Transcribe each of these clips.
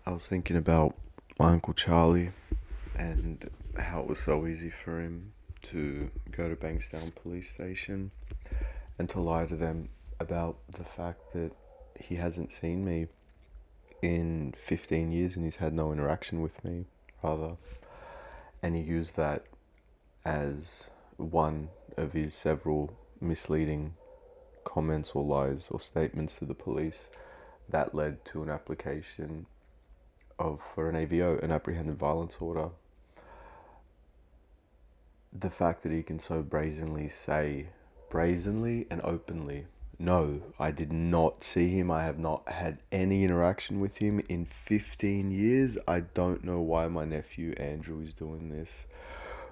I was thinking about my Uncle Charlie and how it was so easy for him to go to Bankstown Police Station and to lie to them about the fact that he hasn't seen me in 15 years and he's had no interaction with me, rather. And he used that as one of his several misleading comments or lies or statements to the police that led to an application for an AVO, an apprehended violence order. The fact that he can so brazenly say, brazenly and openly, no, I did not see him. I have not had any interaction with him in 15 years. I don't know why my nephew Andrew is doing this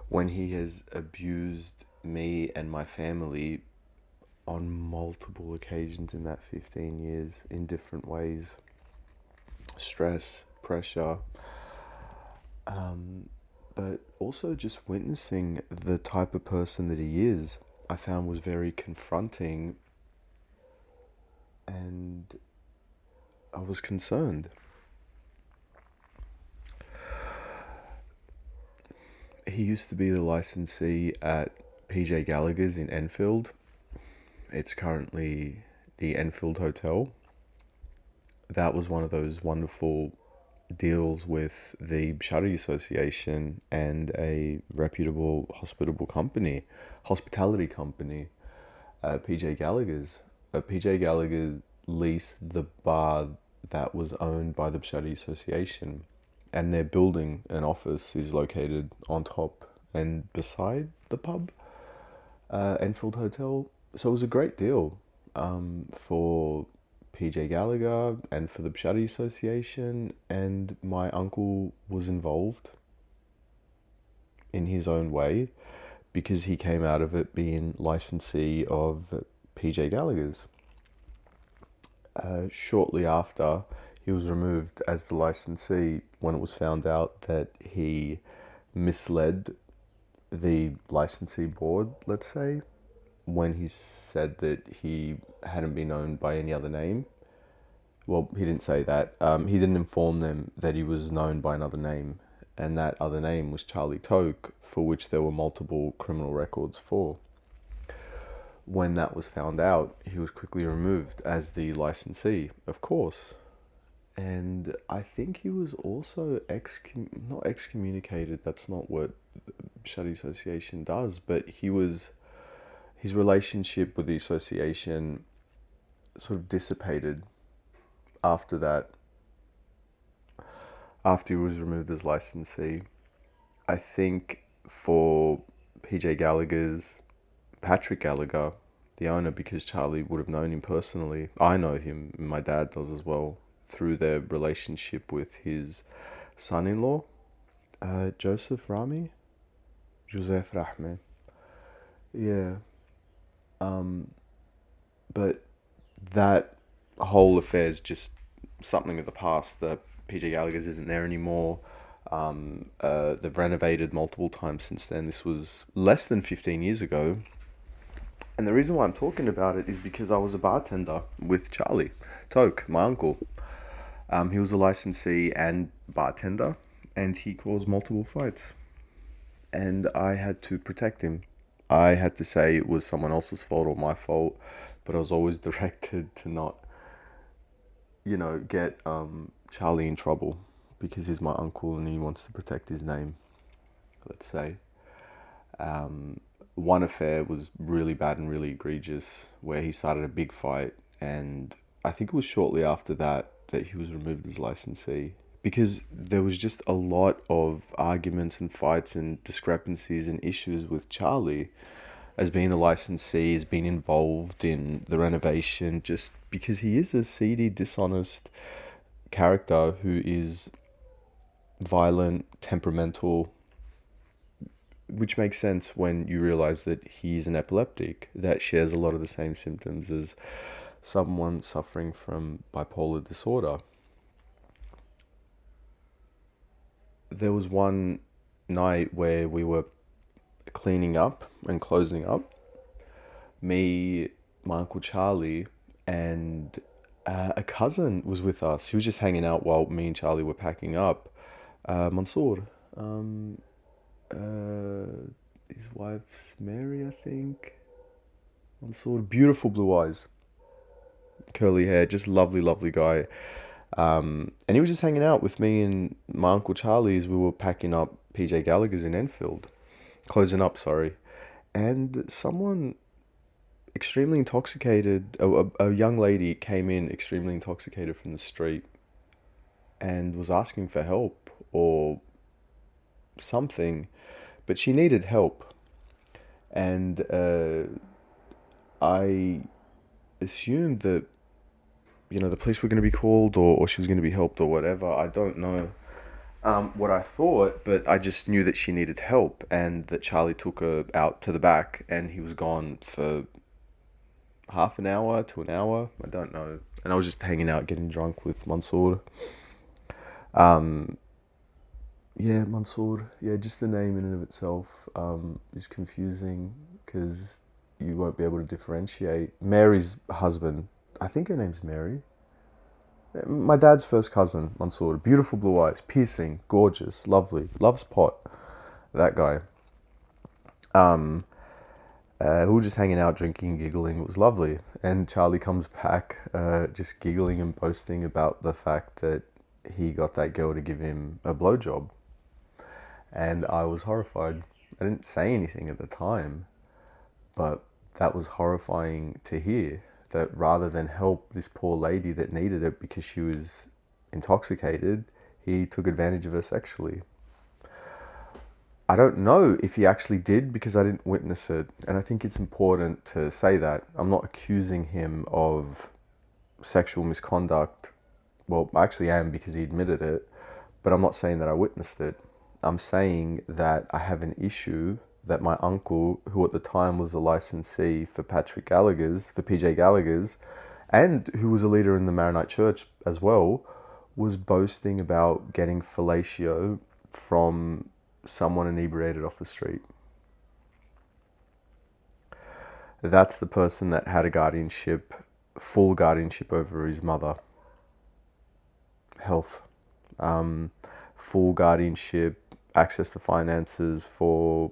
when he has abused me and my family on multiple occasions in that 15 years in different ways. Stress, pressure, but also just witnessing the type of person that he is, I found was very confronting, and I was concerned. He used to be the licensee at PJ Gallagher's in Enfield. It's currently the Enfield Hotel. That was one of those wonderful deals with the Charity Association and a reputable hospitality company, PJ Gallagher's. PJ Gallagher leased the bar that was owned by the Charity Association, and their building and office is located on top and beside the pub, Enfield Hotel. So it was a great deal for PJ Gallagher and for the Charity Association, and my uncle was involved in his own way because he came out of it being licensee of PJ Gallagher's. Shortly after, he was removed as the licensee when it was found out that he misled the licensee board, let's say, when he said that he hadn't been known by any other name. Well, he didn't say that. He didn't inform them that he was known by another name, and that other name was Charlie Toke, for which there were multiple criminal records for. When that was found out, he was quickly removed as the licensee, of course. And I think he was also not excommunicated, that's not what Charity Association does, but his relationship with the association sort of dissipated after that, after he was removed as licensee. I think for PJ Gallagher's, Patrick Gallagher, the owner, because Charlie would have known him personally. I know him, my dad does as well, through their relationship with his son-in-law, Joseph Rami, Joseph Rahman. Yeah. But that whole affair is just something of the past. The PJ Gallagher's isn't there anymore. They've renovated multiple times since then. This was less than 15 years ago. And the reason why I'm talking about it is because I was a bartender with Charlie Toke, my uncle. He was a licensee and bartender, and he caused multiple fights. And I had to protect him. I had to say it was someone else's fault or my fault, but I was always directed to not, get Charlie in trouble because he's my uncle and he wants to protect his name, let's say. One affair was really bad and really egregious where he started a big fight, and I think it was shortly after that he was removed as licensee because there was just a lot of arguments and fights and discrepancies and issues with Charlie as being the licensee, as being involved in the renovation, just because he is a seedy, dishonest character who is violent, temperamental, which makes sense when you realize that he's an epileptic that shares a lot of the same symptoms as someone suffering from bipolar disorder. There was one night where we were cleaning up and closing up, me, my Uncle Charlie, and A cousin was with us. He was just hanging out while me and Charlie were packing up. Mansoor. Um, his wife's Mary, I think. Mansoor, beautiful blue eyes, curly hair, just lovely, lovely guy. And he was just hanging out with me and my uncle Charlie as we were packing up PJ Gallagher's in Enfield, closing up, sorry. And someone extremely intoxicated, a young lady came in extremely intoxicated from the street and was asking for help or something, but she needed help. And I assumed that, the police were going to be called or she was going to be helped or whatever. I don't know what I thought, but I just knew that she needed help and that Charlie took her out to the back and he was gone for half an hour to an hour. I don't know. And I was just hanging out, getting drunk with Mansoor. Um, yeah, Mansoor. Yeah, just the name in and of itself is confusing because you won't be able to differentiate. Mary's husband, I think her name's Mary. My dad's first cousin, Mansoor. Beautiful blue eyes, piercing, gorgeous, lovely, loves pot. That guy. Um, we were just hanging out, drinking, giggling. It was lovely. And Charlie comes back, just giggling and boasting about the fact that he got that girl to give him a blowjob. And I was horrified. I didn't say anything at the time, but that was horrifying to hear. That rather than help this poor lady that needed it because she was intoxicated, he took advantage of her sexually. I don't know if he actually did because I didn't witness it. And I think it's important to say that. I'm not accusing him of sexual misconduct. Well, I actually am because he admitted it. But I'm not saying that I witnessed it. I'm saying that I have an issue that my uncle, who at the time was a licensee for PJ Gallagher's, and who was a leader in the Maronite church as well, was boasting about getting fellatio from someone inebriated off the street. That's the person that had a guardianship, full guardianship over his mother. Health. Full guardianship, access to finances for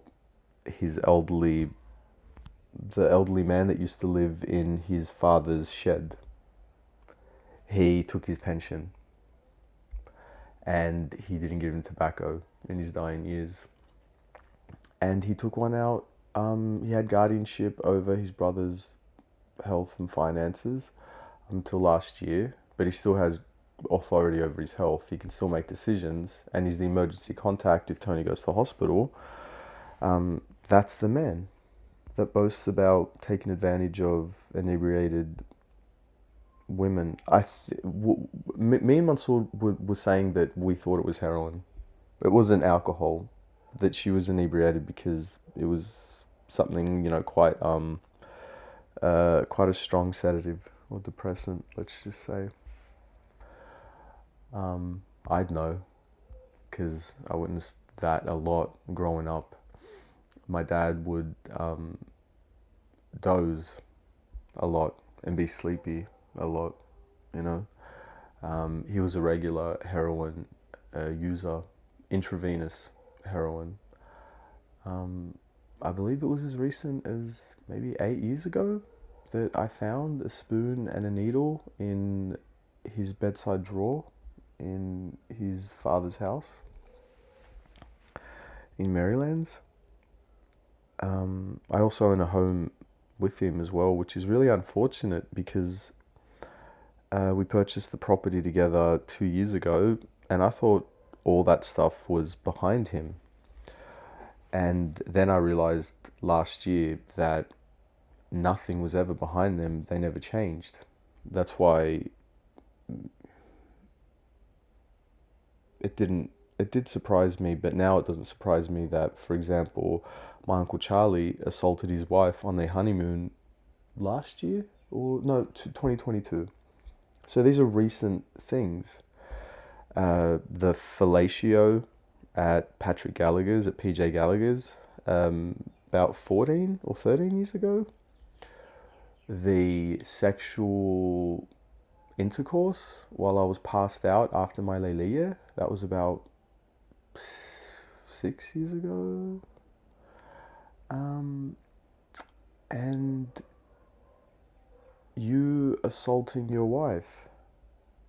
the elderly man that used to live in his father's shed. He took his pension and he didn't give him tobacco in his dying years. And he took one out. He had guardianship over his brother's health and finances until last year, but he still has authority over his health. He can still make decisions, and he's the emergency contact if Tony goes to hospital. That's the man that boasts about taking advantage of inebriated women. Me and Mansoor were saying that we thought it was heroin. It wasn't alcohol. That she was inebriated because it was something, quite a strong sedative or depressant. Let's just say. I'd know because I witnessed that a lot growing up. My dad would doze a lot and be sleepy a lot, He was a regular heroin user, intravenous heroin. I believe it was as recent as maybe 8 years ago that I found a spoon and a needle in his bedside drawer in his father's house in Maryland's. I also own a home with him as well, which is really unfortunate because we purchased the property together 2 years ago, and I thought all that stuff was behind him. And then I realized last year that nothing was ever behind them. They never changed. That's why it did surprise me, but now it doesn't surprise me that, for example, my Uncle Charlie assaulted his wife on their honeymoon last year, or no, 2022. So these are recent things. The fellatio at Patrick Gallagher's, at PJ Gallagher's, about 14 or 13 years ago. The sexual intercourse while I was passed out after my leleya. That was about 6 years ago. And you assaulting your wife.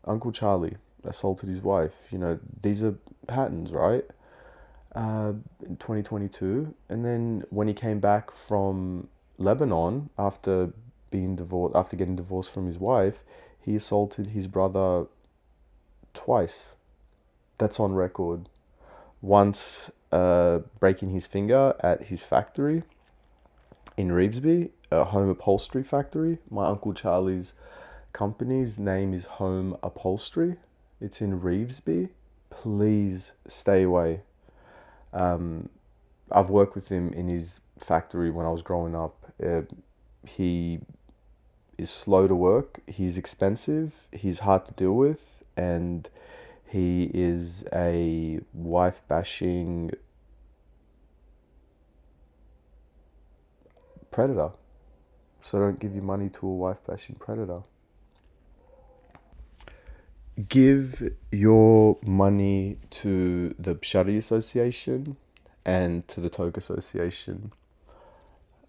Uncle Charlie assaulted his wife. These are patterns, right? In 2022. And then when he came back from Lebanon after getting divorced from his wife, he assaulted his brother twice. That's on record. Once breaking his finger at his factory in Revesby, a home upholstery factory. My Uncle Charlie's company's name is Home Upholstery. It's in Revesby. Please stay away. I've worked with him in his factory when I was growing up. He is slow to work. He's expensive. He's hard to deal with. And he is a wife-bashing predator. So don't give your money to a wife-bashing predator. Give your money to the Pshari Association and to the Toke Association.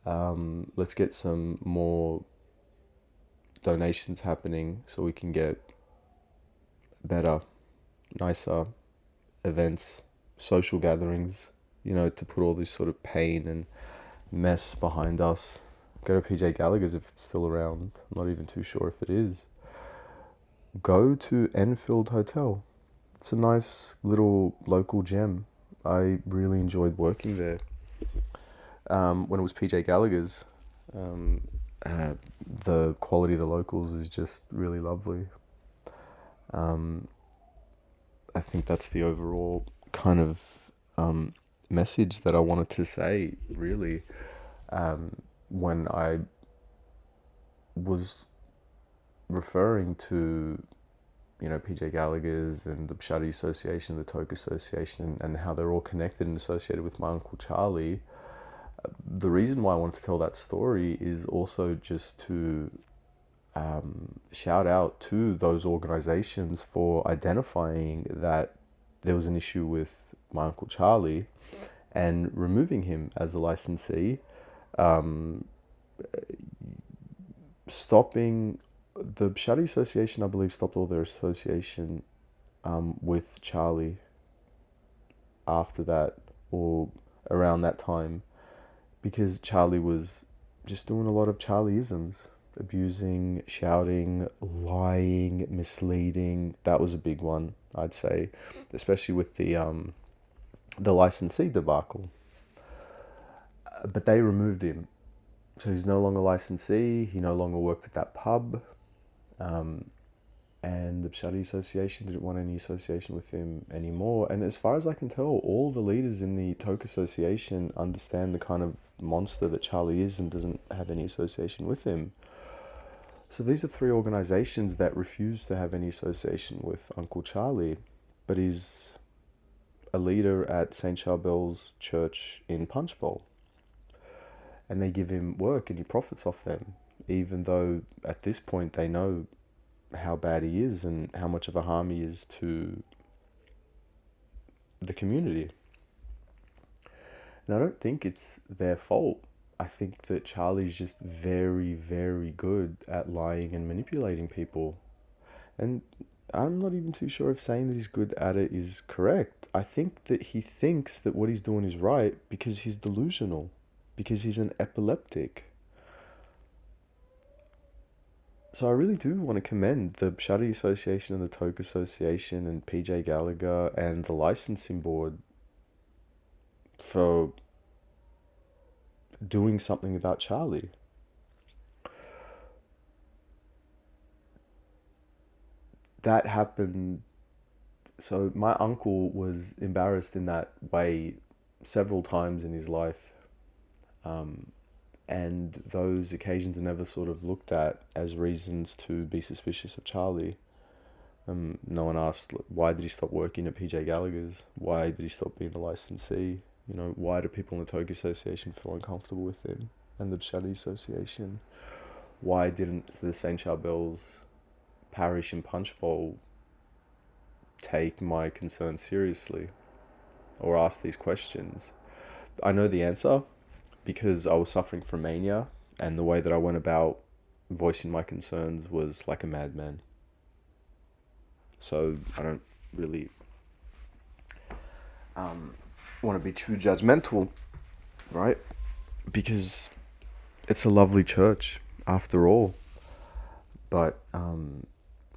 Let's get some more donations happening so we can get better, nicer events, social gatherings, to put all this sort of pain and mess behind us. Go to PJ Gallagher's if it's still around. I'm not even too sure if it is. Go to Enfield Hotel. It's a nice little local gem. I really enjoyed working there. When it was PJ Gallagher's, the quality of the locals is just really lovely. I think that's the overall kind of message that I wanted to say, really, when I was referring to, PJ Gallagher's and the Pshari Association, the Toke Association, and how they're all connected and associated with my Uncle Charlie. The reason why I wanted to tell that story is also just to shout out to those organizations for identifying that there was an issue with my Uncle Charlie and removing him as a licensee, stopping the Pshari Association, I believe, stopped all their association with Charlie after that or around that time, because Charlie was just doing a lot of Charlie-isms, abusing, shouting, lying, misleading. That was a big one, I'd say, especially with the licensee debacle. But they removed him. So he's no longer licensee, he no longer worked at that pub, and the Pshari Association didn't want any association with him anymore. And as far as I can tell, all the leaders in the Toke Association understand the kind of monster that Charlie is and doesn't have any association with him. So these are three organizations that refuse to have any association with Uncle Charlie, but is a leader at St. Charbel's church in Punchbowl. And they give him work and he profits off them, even though at this point they know how bad he is and how much of a harm he is to the community. And I don't think it's their fault. I think that Charlie's just very, very good at lying and manipulating people. And I'm not even too sure if saying that he's good at it is correct. I think that he thinks that what he's doing is right because he's delusional, because he's an epileptic. So I really do want to commend the Pshari Association and the Toke Association and PJ Gallagher and the licensing board for doing something about Charlie. That happened. So my uncle was embarrassed in that way several times in his life. And those occasions are never sort of looked at as reasons to be suspicious of Charlie. No one asked, why did he stop working at PJ Gallagher's? Why did he stop being a licensee? Why do people in the Toke Association feel uncomfortable with him? And the Pshari Association? Why didn't the St. Charbels Parish and Punchbowl take my concerns seriously or ask these questions? I know the answer because I was suffering from mania, and the way that I went about voicing my concerns was like a madman. So I don't really want to be too judgmental, right? Because it's a lovely church after all, but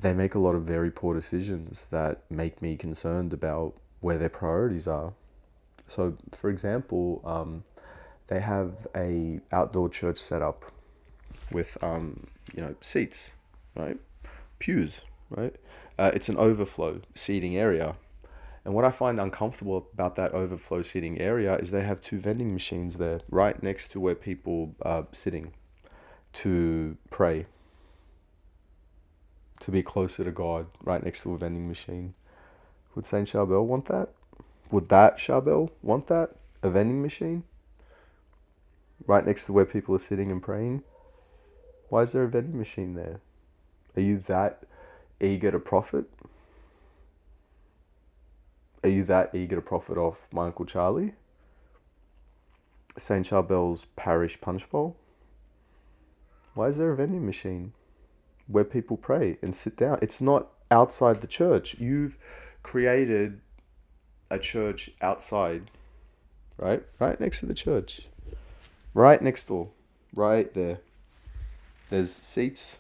they make a lot of very poor decisions that make me concerned about where their priorities are. So, for example, they have a outdoor church setup with seats, right? Pews, right? It's an overflow seating area. And what I find uncomfortable about that overflow seating area is they have two vending machines there right next to where people are sitting to pray, to be closer to God, right next to a vending machine. Would Saint Charbel want that? Would that Charbel want that? A vending machine? Right next to where people are sitting and praying? Why is there a vending machine there? Are you that eager to profit? Are you that eager to profit off my Uncle Charlie? St. Charbel's Parish Punchbowl? Why is there a vending machine where people pray and sit down? It's not outside the church. You've created a church outside, right? Right next to the church. Right next door. Right there. There's seats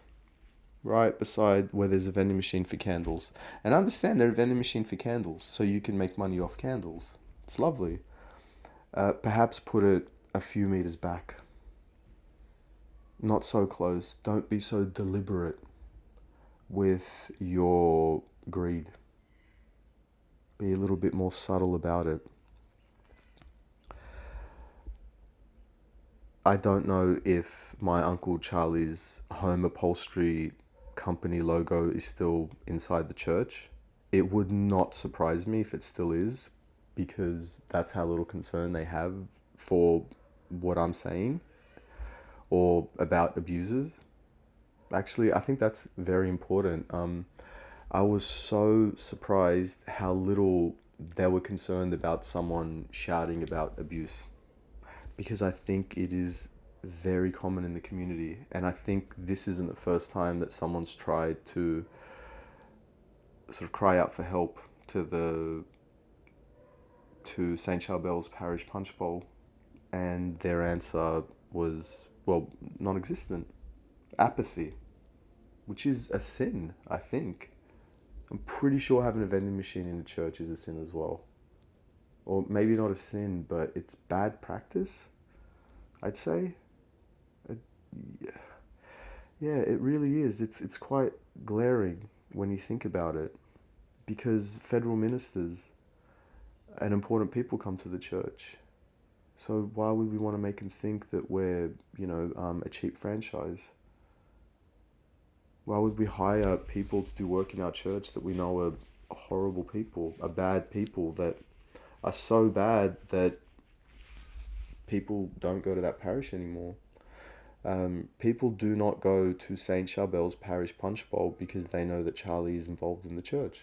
right beside where there's a vending machine for candles. And I understand there's a vending machine for candles, so you can make money off candles. It's lovely. Perhaps put it a few meters back. Not so close. Don't be so deliberate with your greed. Be a little bit more subtle about it. I don't know if my Uncle Charlie's home upholstery company logo is still inside the church. It would not surprise me if it still is, because that's how little concern they have for what I'm saying or about abusers. Actually, I think that's very important. I was so surprised how little they were concerned about someone shouting about abuse, because I think it is very common in the community, and I think this isn't the first time that someone's tried to sort of cry out for help to St. Charbel's Parish Punchbowl, and their answer was, well, non-existent. Apathy, which is a sin, I think. I'm pretty sure having a vending machine in a church is a sin as well. Or maybe not a sin, but it's bad practice, I'd say. Yeah, it really is. It's quite glaring when you think about it, because federal ministers and important people come to the church. So why would we want to make them think that we're, a cheap franchise? Why would we hire people to do work in our church that we know are horrible people, are bad people, that are so bad that people don't go to that parish anymore? People do not go to St. Charbel's Parish Punchbowl because they know that Charlie is involved in the church.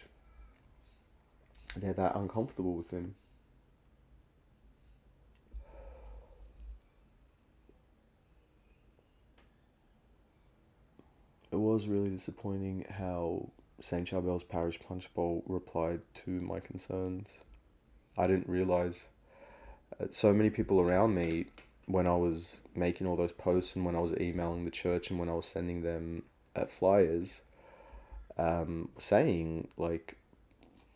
They're that uncomfortable with him. It was really disappointing how St. Charbel's Parish Punchbowl replied to my concerns. I didn't realise so many people around me, when I was making all those posts and when I was emailing the church and when I was sending them flyers, saying like,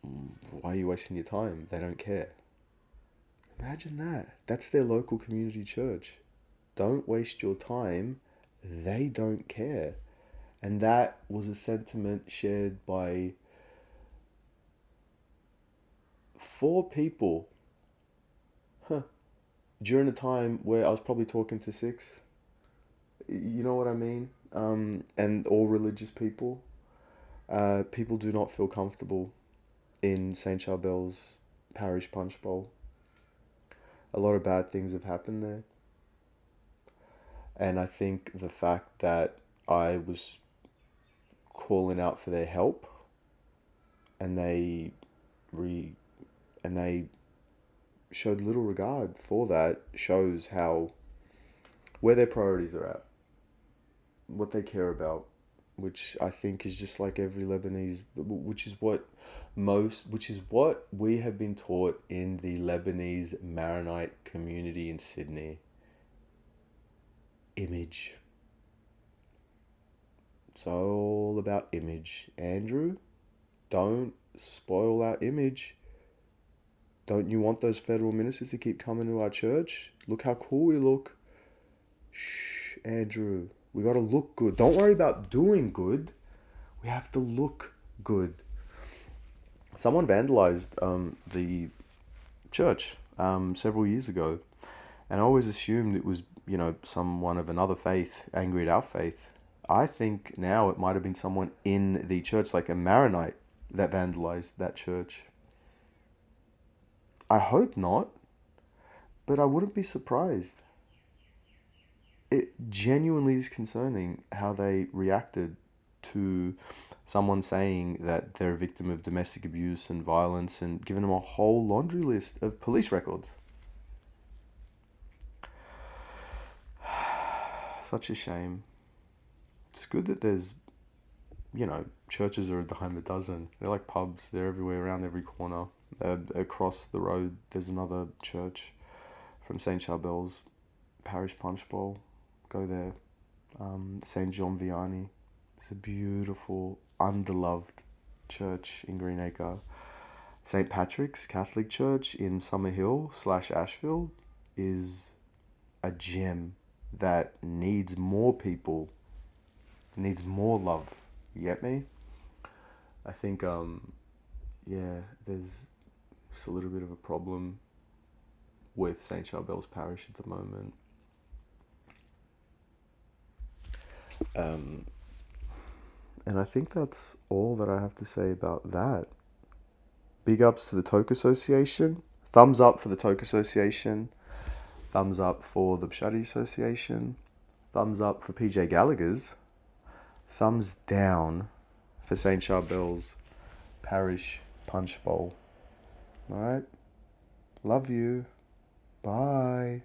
why are you wasting your time? They don't care. Imagine that. That's their local community church. Don't waste your time. They don't care. And that was a sentiment shared by 4 people. During a time where I was probably talking to 6. You know what I mean? And all religious people. People do not feel comfortable in St. Charbel's Parish Punchbowl. A lot of bad things have happened there. And I think the fact that I was calling out for their help, and they re and they showed little regard for that, shows how where their priorities are at, what they care about, which I think is just like every Lebanese, which is what we have been taught in the Lebanese Maronite community in Sydney. Image. It's all about image. Andrew, don't spoil our image. Don't you want those federal ministers to keep coming to our church? Look how cool we look. Shh, Andrew. We gotta look good. Don't worry about doing good. We have to look good. Someone vandalized the church several years ago, and I always assumed it was, someone of another faith angry at our faith. I think now it might have been someone in the church, like a Maronite, that vandalized that church. I hope not, but I wouldn't be surprised. It genuinely is concerning how they reacted to someone saying that they're a victim of domestic abuse and violence and giving them a whole laundry list of police records. Such a shame. It's good that there's, churches are a dime a dozen. They're like pubs. They're everywhere, around every corner. Across the road, there's another church from St. Charbels, Parish Punchbowl. Go there. St. John Vianney. It's a beautiful, underloved church in Greenacre. St. Patrick's Catholic Church in Summerhill / Ashfield is a gem that needs more people, needs more love. You get me? I think, there's just a little bit of a problem with St. Charbel's Parish at the moment. And I think that's all that I have to say about that. Big ups to the Toke Association. Thumbs up for the Toke Association. Thumbs up for the Pshadi Association. Thumbs up for PJ Gallagher's. Thumbs down for St. Charbel's Parish Punchbowl. Alright? Love you. Bye.